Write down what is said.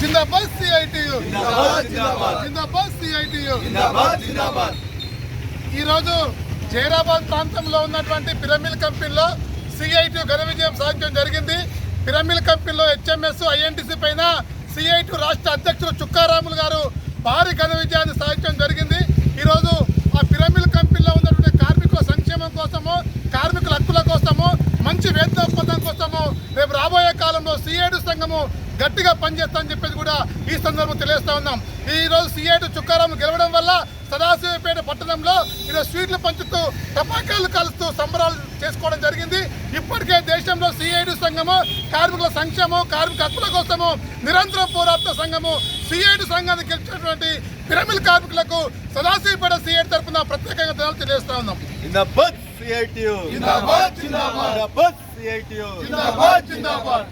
जिंदाबाद CITU जिंदाबाद CITU ఈ రోజు జైరాబాద్ ప్రాంతంలో ఉన్నటువంటి పిరమిల్ కంపెనీలో CITU ఘన విజయం సాధించడం జరిగింది. పిరమిల్ కంపెనీలో HMS INTC పైన CITU రాష్ట్ర అధ్యక్షులు చుక్కారాములు గారు భారీ ఘన విజయాన్ని సాధించడం జరిగింది. ఈరోజు ఆ పిరమిల్ కంపెనీలో ఉన్నటువంటి కార్మికుల సంక్షేమం కోసము, కార్మికుల హక్కుల కోసము, మంచి వేతన ఒప్పందం కోసము రేపు రాబోయే కాలంలో CITU సంఘము గట్టిగా పనిచేస్తామని చెప్పేసి కూడా ఈ సందర్భం తెలియజేస్తా ఉన్నాం. ఈరోజు CITU చుక్కారాము గెలవడం వల్ల సదాశివపేట పట్టణంలో ఈరోజు స్వీట్లు పంచుతూ టపాకాయలు కాలుస్తూ సంబరాలు చేసుకోవడం జరిగింది. ఇప్పటికే దేశంలో CITU సంఘము కార్మికుల సంక్షేమం, కార్మిక హక్కుల కోసము నిరంతరం పోరాడుతున్న సంఘము. CITU సంఘాన్ని గెలిచినటువంటి పిరమిల్ కార్మికులకు సదాశివపేట CITU తరఫున ప్రత్యేకంగా ధన్యవాదాలు తెలియజేస్తా ఉన్నాం. జిందాబాద్ CITU, జిందాబాద్ జిందాబాద్, జిందాబాద్ CITU, జిందాబాద్ జిందాబాద్.